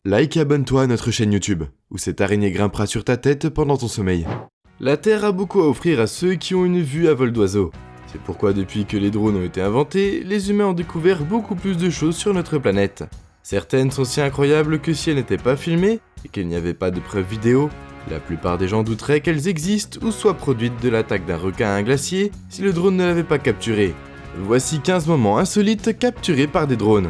Like et abonne-toi à notre chaîne YouTube, où cette araignée grimpera sur ta tête pendant ton sommeil. La Terre a beaucoup à offrir à ceux qui ont une vue à vol d'oiseau. C'est pourquoi depuis que les drones ont été inventés, les humains ont découvert beaucoup plus de choses sur notre planète. Certaines sont si incroyables que si elles n'étaient pas filmées, et qu'il n'y avait pas de preuves vidéo, la plupart des gens douteraient qu'elles existent ou soient produites de l'attaque d'un requin à un glacier si le drone ne l'avait pas capturé. Voici 15 moments insolites capturés par des drones.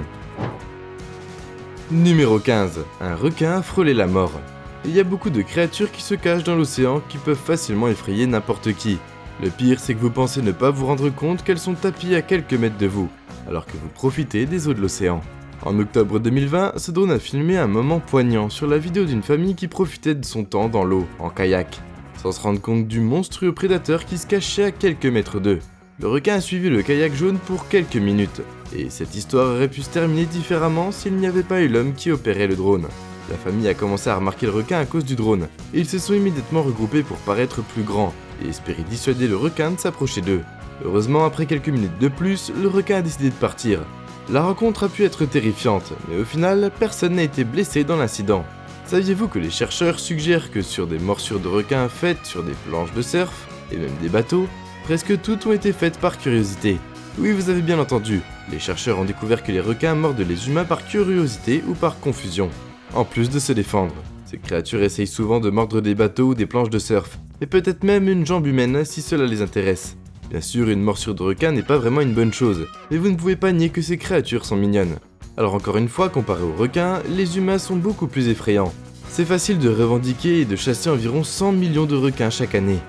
Numéro 15. Un requin a frôlé la mort. Il y a beaucoup de créatures qui se cachent dans l'océan qui peuvent facilement effrayer n'importe qui. Le pire, c'est que vous pensez ne pas vous rendre compte qu'elles sont tapis à quelques mètres de vous, alors que vous profitez des eaux de l'océan. En octobre 2020, ce drone a filmé un moment poignant sur la vidéo d'une famille qui profitait de son temps dans l'eau, en kayak, sans se rendre compte du monstrueux prédateur qui se cachait à quelques mètres d'eux. Le requin a suivi le kayak jaune pour quelques minutes, et cette histoire aurait pu se terminer différemment s'il n'y avait pas eu l'homme qui opérait le drone. La famille a commencé à remarquer le requin à cause du drone, et ils se sont immédiatement regroupés pour paraître plus grands, et espérer dissuader le requin de s'approcher d'eux. Heureusement, après quelques minutes de plus, le requin a décidé de partir. La rencontre a pu être terrifiante, mais au final, personne n'a été blessé dans l'incident. Saviez-vous que les chercheurs suggèrent que sur des morsures de requins faites sur des planches de surf, et même des bateaux, presque toutes ont été faites par curiosité. Oui, vous avez bien entendu, les chercheurs ont découvert que les requins mordent les humains par curiosité ou par confusion. En plus de se défendre, ces créatures essayent souvent de mordre des bateaux ou des planches de surf, et peut-être même une jambe humaine si cela les intéresse. Bien sûr, une morsure de requin n'est pas vraiment une bonne chose, mais vous ne pouvez pas nier que ces créatures sont mignonnes. Alors encore une fois, comparé aux requins, les humains sont beaucoup plus effrayants. C'est facile de revendiquer et de chasser environ 100 millions de requins chaque année.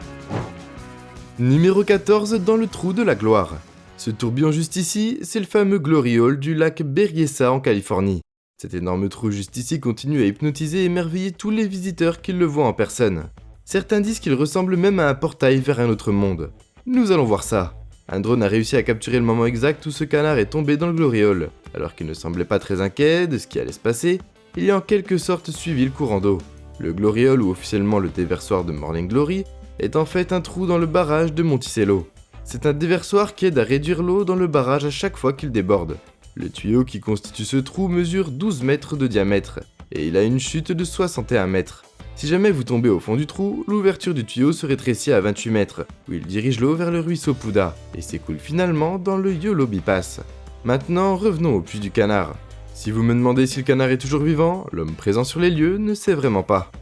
Numéro 14 dans le trou de la gloire. Ce tourbillon juste ici, c'est le fameux Glory Hole du lac Berryessa en Californie. Cet énorme trou juste ici continue à hypnotiser et émerveiller tous les visiteurs qui le voient en personne. Certains disent qu'il ressemble même à un portail vers un autre monde. Nous allons voir ça. Un drone a réussi à capturer le moment exact où ce canard est tombé dans le Glory Hole. Alors qu'il ne semblait pas très inquiet de ce qui allait se passer, il a en quelque sorte suivi le courant d'eau. Le Glory Hole, ou officiellement le déversoir de Morning Glory, est en fait un trou dans le barrage de Monticello. C'est un déversoir qui aide à réduire l'eau dans le barrage à chaque fois qu'il déborde. Le tuyau qui constitue ce trou mesure 12 mètres de diamètre, et il a une chute de 61 mètres. Si jamais vous tombez au fond du trou, l'ouverture du tuyau se rétrécit à 28 mètres, où il dirige l'eau vers le ruisseau Pouda, et s'écoule finalement dans le Yolo Bypass. Maintenant, revenons au puits du canard. Si vous me demandez si le canard est toujours vivant, l'homme présent sur les lieux ne sait vraiment pas.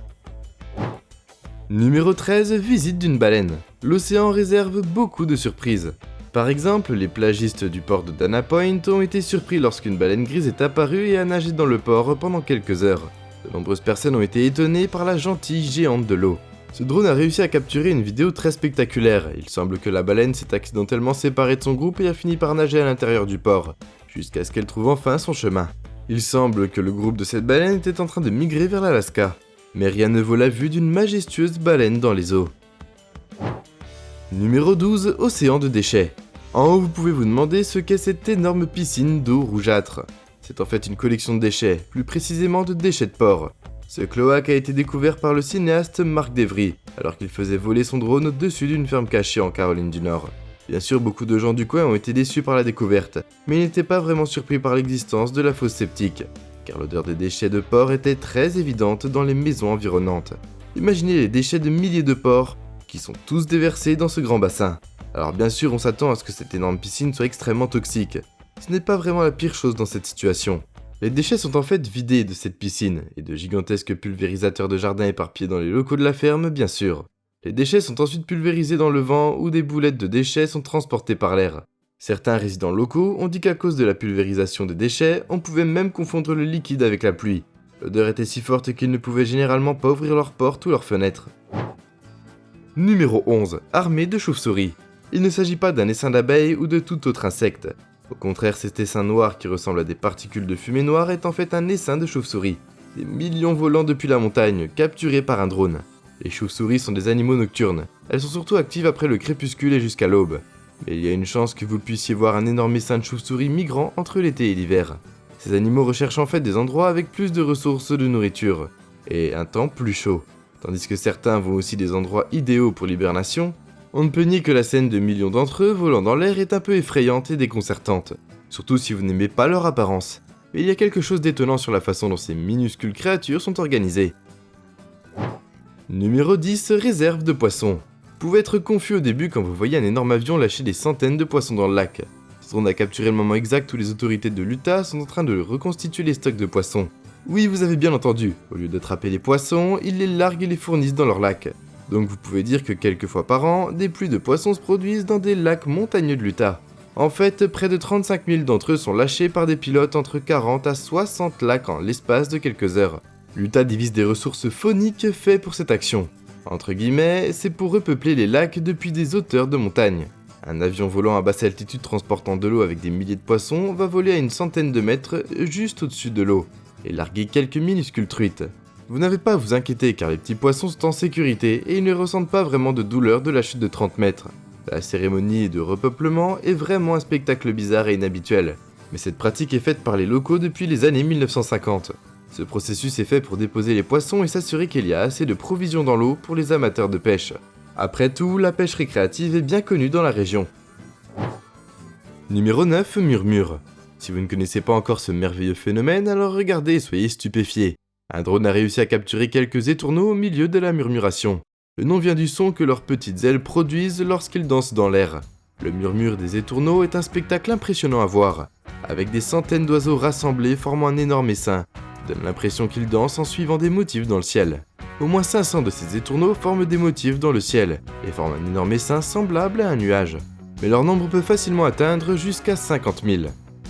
Numéro 13, visite d'une baleine. L'océan réserve beaucoup de surprises. Par exemple, les plagistes du port de Dana Point ont été surpris lorsqu'une baleine grise est apparue et a nagé dans le port pendant quelques heures. De nombreuses personnes ont été étonnées par la gentille géante de l'eau. Ce drone a réussi à capturer une vidéo très spectaculaire. Il semble que la baleine s'est accidentellement séparée de son groupe et a fini par nager à l'intérieur du port, jusqu'à ce qu'elle trouve enfin son chemin. Il semble que le groupe de cette baleine était en train de migrer vers l'Alaska. Mais rien ne vaut la vue d'une majestueuse baleine dans les eaux. Numéro 12, océan de déchets. En haut, vous pouvez vous demander ce qu'est cette énorme piscine d'eau rougeâtre. C'est en fait une collection de déchets, plus précisément de déchets de porc. Ce cloaque a été découvert par le cinéaste Marc Devry, alors qu'il faisait voler son drone au-dessus d'une ferme cachée en Caroline du Nord. Bien sûr, beaucoup de gens du coin ont été déçus par la découverte, mais ils n'étaient pas vraiment surpris par l'existence de la fosse septique, car l'odeur des déchets de porc était très évidente dans les maisons environnantes. Imaginez les déchets de milliers de porcs, qui sont tous déversés dans ce grand bassin. Alors bien sûr, on s'attend à ce que cette énorme piscine soit extrêmement toxique. Ce n'est pas vraiment la pire chose dans cette situation. Les déchets sont en fait vidés de cette piscine, et de gigantesques pulvérisateurs de jardin éparpillés dans les locaux de la ferme, bien sûr. Les déchets sont ensuite pulvérisés dans le vent, où des boulettes de déchets sont transportées par l'air. Certains résidents locaux ont dit qu'à cause de la pulvérisation des déchets, on pouvait même confondre le liquide avec la pluie. L'odeur était si forte qu'ils ne pouvaient généralement pas ouvrir leurs portes ou leurs fenêtres. Numéro 11. Armée de chauves-souris. Il ne s'agit pas d'un essaim d'abeilles ou de tout autre insecte. Au contraire, cet essaim noir qui ressemble à des particules de fumée noire est en fait un essaim de chauves-souris. Des millions volant depuis la montagne, capturés par un drone. Les chauves-souris sont des animaux nocturnes. Elles sont surtout actives après le crépuscule et jusqu'à l'aube. Mais il y a une chance que vous puissiez voir un énorme essaim de chauves-souris migrant entre l'été et l'hiver. Ces animaux recherchent en fait des endroits avec plus de ressources de nourriture, et un temps plus chaud. Tandis que certains vont aussi des endroits idéaux pour l'hibernation, on ne peut nier que la scène de millions d'entre eux volant dans l'air est un peu effrayante et déconcertante, surtout si vous n'aimez pas leur apparence. Mais il y a quelque chose d'étonnant sur la façon dont ces minuscules créatures sont organisées. Numéro 10, réserve de poissons. Vous pouvez être confus au début quand vous voyez un énorme avion lâcher des centaines de poissons dans le lac. Ce drone a capturé le moment exact où les autorités de l'Utah sont en train de reconstituer les stocks de poissons. Oui, vous avez bien entendu, au lieu d'attraper les poissons, ils les larguent et les fournissent dans leur lac. Donc vous pouvez dire que quelques fois par an, des pluies de poissons se produisent dans des lacs montagneux de l'Utah. En fait, près de 35 000 d'entre eux sont lâchés par des pilotes entre 40 à 60 lacs en l'espace de quelques heures. L'Utah divise des ressources phoniques faites pour cette action. Entre guillemets, c'est pour repeupler les lacs depuis des hauteurs de montagne. Un avion volant à basse altitude transportant de l'eau avec des milliers de poissons va voler à une centaine de mètres juste au-dessus de l'eau et larguer quelques minuscules truites. Vous n'avez pas à vous inquiéter car les petits poissons sont en sécurité et ils ne ressentent pas vraiment de douleur de la chute de 30 mètres. La cérémonie de repeuplement est vraiment un spectacle bizarre et inhabituel, mais cette pratique est faite par les locaux depuis les années 1950. Ce processus est fait pour déposer les poissons et s'assurer qu'il y a assez de provisions dans l'eau pour les amateurs de pêche. Après tout, la pêche récréative est bien connue dans la région. Numéro 9, murmure. Si vous ne connaissez pas encore ce merveilleux phénomène, alors regardez et soyez stupéfiés. Un drone a réussi à capturer quelques étourneaux au milieu de la murmuration. Le nom vient du son que leurs petites ailes produisent lorsqu'ils dansent dans l'air. Le murmure des étourneaux est un spectacle impressionnant à voir, avec des centaines d'oiseaux rassemblés formant un énorme essaim. Donne l'impression qu'ils dansent en suivant des motifs dans le ciel. Au moins 500 de ces étourneaux forment des motifs dans le ciel, et forment un énorme essaim semblable à un nuage. Mais leur nombre peut facilement atteindre jusqu'à 50 000.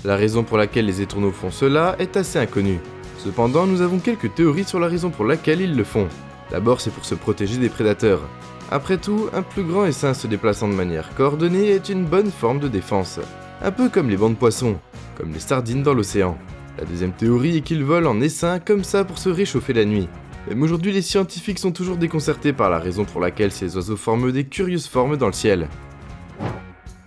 La raison pour laquelle les étourneaux font cela est assez inconnue. Cependant, nous avons quelques théories sur la raison pour laquelle ils le font. D'abord, c'est pour se protéger des prédateurs. Après tout, un plus grand essaim se déplaçant de manière coordonnée est une bonne forme de défense. Un peu comme les bancs de poissons, comme les sardines dans l'océan. La deuxième théorie est qu'ils volent en essaim comme ça pour se réchauffer la nuit. Même aujourd'hui, les scientifiques sont toujours déconcertés par la raison pour laquelle ces oiseaux forment des curieuses formes dans le ciel.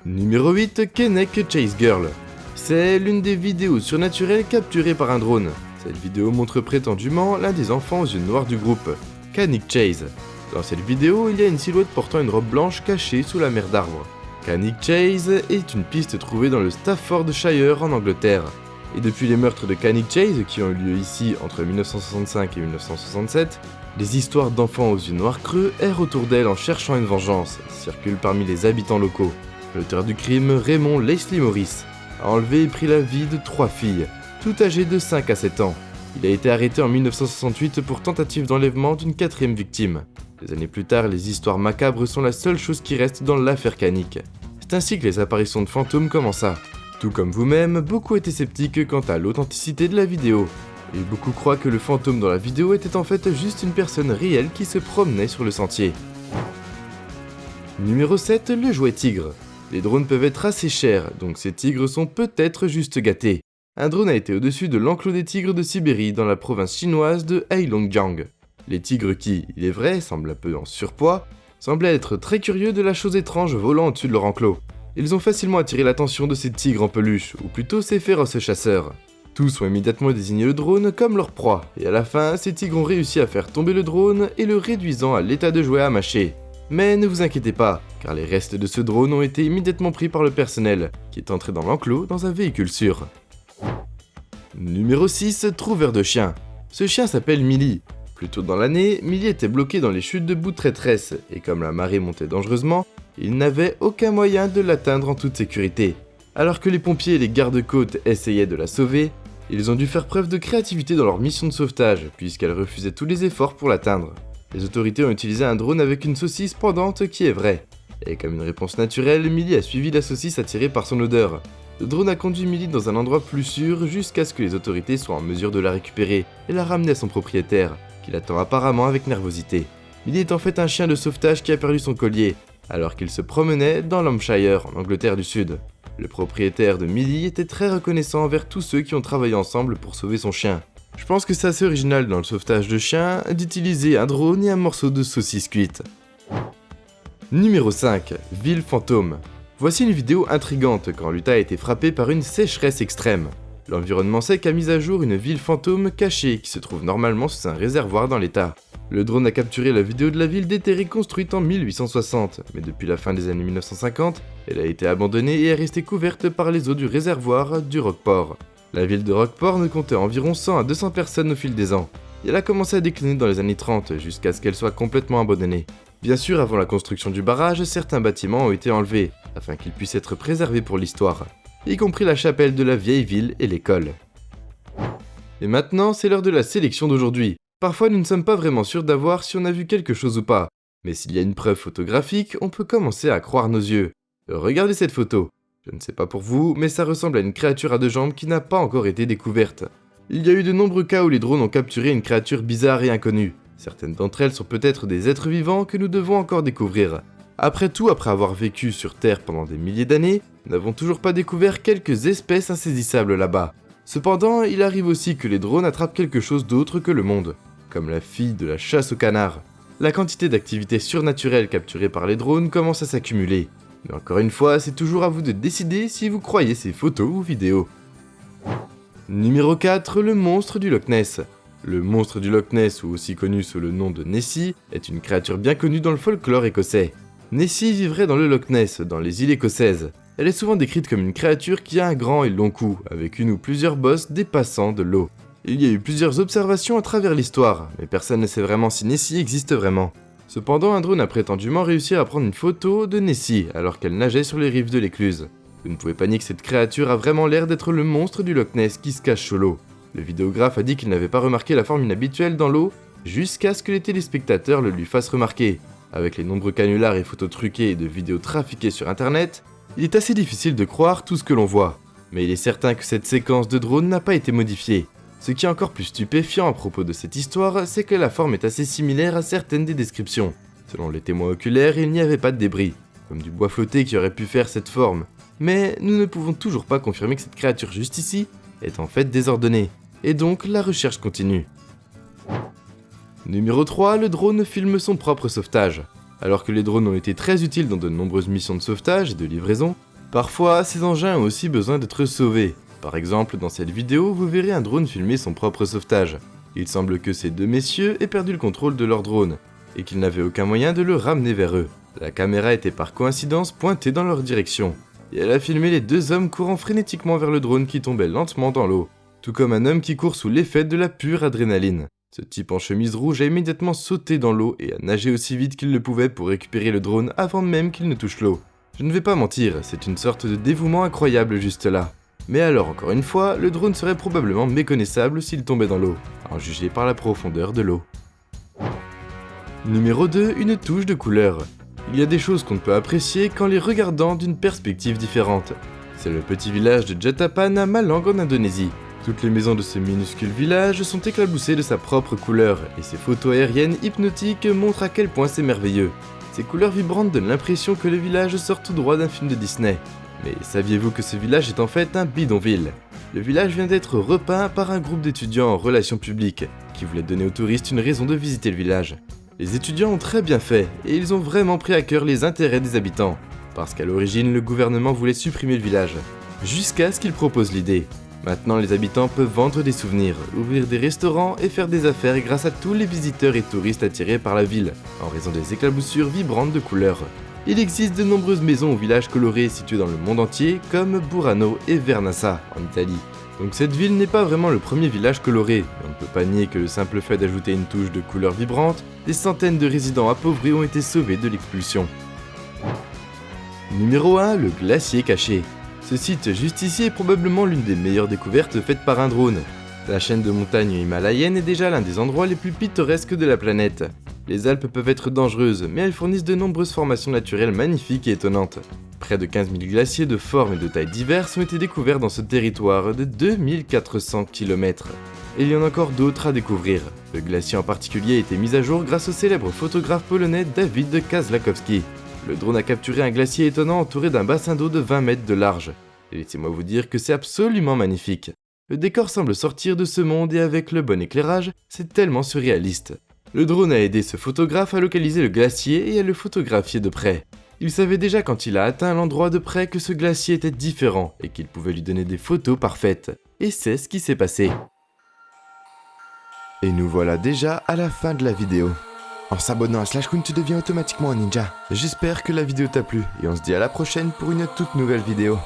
Numéro 8, Kenneck Chase Girl. C'est l'une des vidéos surnaturelles capturées par un drone. Cette vidéo montre prétendument l'un des enfants aux yeux noirs du groupe, Kenneck Chase. Dans cette vidéo, il y a une silhouette portant une robe blanche cachée sous la mer d'arbres. Kenneck Chase est une piste trouvée dans le Staffordshire en Angleterre. Et depuis les meurtres de Kenneck Chase, qui ont eu lieu ici entre 1965 et 1967, des histoires d'enfants aux yeux noirs creux errent autour d'elle en cherchant une vengeance, circulent parmi les habitants locaux. L'auteur du crime, Raymond Leslie Morris, a enlevé et pris la vie de 3 filles, toutes âgées de 5 à 7 ans. Il a été arrêté en 1968 pour tentative d'enlèvement d'une 4e victime. Des années plus tard, les histoires macabres sont la seule chose qui reste dans l'affaire Kenneck. C'est ainsi que les apparitions de fantômes commença. Tout comme vous-même, beaucoup étaient sceptiques quant à l'authenticité de la vidéo. Et beaucoup croient que le fantôme dans la vidéo était en fait juste une personne réelle qui se promenait sur le sentier. Numéro 7, le jouet tigre. Les drones peuvent être assez chers, donc ces tigres sont peut-être juste gâtés. Un drone a été au-dessus de l'enclos des tigres de Sibérie dans la province chinoise de Heilongjiang. Les tigres qui, il est vrai, semblent un peu en surpoids, semblaient être très curieux de la chose étrange volant au-dessus de leur enclos. Ils ont facilement attiré l'attention de ces tigres en peluche, ou plutôt ces féroces chasseurs. Tous ont immédiatement désigné le drone comme leur proie, et à la fin, ces tigres ont réussi à faire tomber le drone et le réduisant à l'état de jouet à mâcher. Mais ne vous inquiétez pas, car les restes de ce drone ont été immédiatement pris par le personnel, qui est entré dans l'enclos dans un véhicule sûr. Numéro 6, trouveur de chien. Ce chien s'appelle Millie. Plus tôt dans l'année, Millie était bloqué dans les chutes de boue de traîtresse, et comme la marée montait dangereusement, il n'avait aucun moyen de l'atteindre en toute sécurité. Alors que les pompiers et les gardes-côtes essayaient de la sauver, ils ont dû faire preuve de créativité dans leur mission de sauvetage, puisqu'elle refusait tous les efforts pour l'atteindre. Les autorités ont utilisé un drone avec une saucisse pendante qui est vraie. Et comme une réponse naturelle, Millie a suivi la saucisse attirée par son odeur. Le drone a conduit Millie dans un endroit plus sûr jusqu'à ce que les autorités soient en mesure de la récupérer et la ramener à son propriétaire, qui l'attend apparemment avec nervosité. Millie est en fait un chien de sauvetage qui a perdu son collier, alors qu'il se promenait dans l'Hampshire, en Angleterre du Sud. Le propriétaire de Millie était très reconnaissant envers tous ceux qui ont travaillé ensemble pour sauver son chien. Je pense que c'est assez original dans le sauvetage de chiens d'utiliser un drone et un morceau de saucisse cuite. Numéro 5, ville fantôme. Voici une vidéo intrigante quand l'Utah a été frappé par une sécheresse extrême. L'environnement sec a mis à jour une ville fantôme cachée qui se trouve normalement sous un réservoir dans l'état. Le drone a capturé la vidéo de la ville déterrée construite en 1860, mais depuis la fin des années 1950, elle a été abandonnée et est restée couverte par les eaux du réservoir du Rockport. La ville de Rockport ne comptait environ 100 à 200 personnes au fil des ans, et elle a commencé à décliner dans les années 30 jusqu'à ce qu'elle soit complètement abandonnée. Bien sûr, avant la construction du barrage, certains bâtiments ont été enlevés, afin qu'ils puissent être préservés pour l'histoire, y compris la chapelle de la vieille ville et l'école. Et maintenant, c'est l'heure de la sélection d'aujourd'hui. Parfois, nous ne sommes pas vraiment sûrs d'avoir si on a vu quelque chose ou pas, mais s'il y a une preuve photographique, on peut commencer à croire nos yeux. Regardez cette photo. Je ne sais pas pour vous, mais ça ressemble à une créature à deux jambes qui n'a pas encore été découverte. Il y a eu de nombreux cas où les drones ont capturé une créature bizarre et inconnue. Certaines d'entre elles sont peut-être des êtres vivants que nous devons encore découvrir. Après tout, après avoir vécu sur Terre pendant des milliers d'années, nous n'avons toujours pas découvert quelques espèces insaisissables là-bas. Cependant, il arrive aussi que les drones attrapent quelque chose d'autre que le monde, comme la fille de la chasse au canard. La quantité d'activités surnaturelles capturées par les drones commence à s'accumuler. Mais encore une fois, c'est toujours à vous de décider si vous croyez ces photos ou vidéos. Numéro 4, le monstre du Loch Ness. Le monstre du Loch Ness, ou aussi connu sous le nom de Nessie, est une créature bien connue dans le folklore écossais. Nessie vivrait dans le Loch Ness, dans les îles écossaises. Elle est souvent décrite comme une créature qui a un grand et long cou, avec une ou plusieurs bosses dépassant de l'eau. Il y a eu plusieurs observations à travers l'histoire, mais personne ne sait vraiment si Nessie existe vraiment. Cependant, un drone a prétendument réussi à prendre une photo de Nessie alors qu'elle nageait sur les rives de l'écluse. Vous ne pouvez pas nier que cette créature a vraiment l'air d'être le monstre du Loch Ness qui se cache sous l'eau. Le vidéographe a dit qu'il n'avait pas remarqué la forme inhabituelle dans l'eau jusqu'à ce que les téléspectateurs le lui fassent remarquer. Avec les nombreux canulars et photos truquées et de vidéos trafiquées sur internet, il est assez difficile de croire tout ce que l'on voit. Mais il est certain que cette séquence de drone n'a pas été modifiée. Ce qui est encore plus stupéfiant à propos de cette histoire, c'est que la forme est assez similaire à certaines des descriptions. Selon les témoins oculaires, il n'y avait pas de débris, comme du bois flotté qui aurait pu faire cette forme. Mais nous ne pouvons toujours pas confirmer que cette créature juste ici est en fait désordonnée. Et donc, la recherche continue. Numéro 3, le drone filme son propre sauvetage. Alors que les drones ont été très utiles dans de nombreuses missions de sauvetage et de livraison, parfois ces engins ont aussi besoin d'être sauvés. Par exemple, dans cette vidéo, vous verrez un drone filmer son propre sauvetage. Il semble que ces deux messieurs aient perdu le contrôle de leur drone, et qu'ils n'avaient aucun moyen de le ramener vers eux. La caméra était par coïncidence pointée dans leur direction, et elle a filmé les deux hommes courant frénétiquement vers le drone qui tombait lentement dans l'eau, tout comme un homme qui court sous l'effet de la pure adrénaline. Ce type en chemise rouge a immédiatement sauté dans l'eau et a nagé aussi vite qu'il le pouvait pour récupérer le drone avant même qu'il ne touche l'eau. Je ne vais pas mentir, c'est une sorte de dévouement incroyable juste là. Mais alors encore une fois, le drone serait probablement méconnaissable s'il tombait dans l'eau, à en juger par la profondeur de l'eau. Numéro 2, une touche de couleur. Il y a des choses qu'on ne peut apprécier qu'en les regardant d'une perspective différente. C'est le petit village de Jatapan à Malang en Indonésie. Toutes les maisons de ce minuscule village sont éclaboussées de sa propre couleur, et ces photos aériennes hypnotiques montrent à quel point c'est merveilleux. Ces couleurs vibrantes donnent l'impression que le village sort tout droit d'un film de Disney. Mais saviez-vous que ce village est en fait un bidonville? Le village vient d'être repeint par un groupe d'étudiants en relations publiques, qui voulaient donner aux touristes une raison de visiter le village. Les étudiants ont très bien fait, et ils ont vraiment pris à cœur les intérêts des habitants, parce qu'à l'origine le gouvernement voulait supprimer le village, jusqu'à ce qu'il propose l'idée. Maintenant les habitants peuvent vendre des souvenirs, ouvrir des restaurants et faire des affaires grâce à tous les visiteurs et touristes attirés par la ville, en raison des éclaboussures vibrantes de couleurs. Il existe de nombreuses maisons ou villages colorés situés dans le monde entier, comme Burano et Vernassa, en Italie. Donc cette ville n'est pas vraiment le premier village coloré, mais on ne peut pas nier que le simple fait d'ajouter une touche de couleur vibrante, des centaines de résidents appauvris ont été sauvés de l'expulsion. Numéro 1, le glacier caché. Ce site juste ici est probablement l'une des meilleures découvertes faites par un drone. La chaîne de montagnes himalayenne est déjà l'un des endroits les plus pittoresques de la planète. Les Alpes peuvent être dangereuses, mais elles fournissent de nombreuses formations naturelles magnifiques et étonnantes. Près de 15 000 glaciers de formes et de tailles diverses ont été découverts dans ce territoire de 2400 km. Et il y en a encore d'autres à découvrir. Le glacier en particulier a été mis à jour grâce au célèbre photographe polonais Dawid Kazlakowski. Le drone a capturé un glacier étonnant entouré d'un bassin d'eau de 20 mètres de large. Et laissez-moi vous dire que c'est absolument magnifique. Le décor semble sortir de ce monde et avec le bon éclairage, c'est tellement surréaliste. Le drone a aidé ce photographe à localiser le glacier et à le photographier de près. Il savait déjà quand il a atteint l'endroit de près que ce glacier était différent et qu'il pouvait lui donner des photos parfaites. Et c'est ce qui s'est passé. Et nous voilà déjà à la fin de la vidéo. En s'abonnant à Slashcoon, tu deviens automatiquement un ninja. J'espère que la vidéo t'a plu et on se dit à la prochaine pour une toute nouvelle vidéo.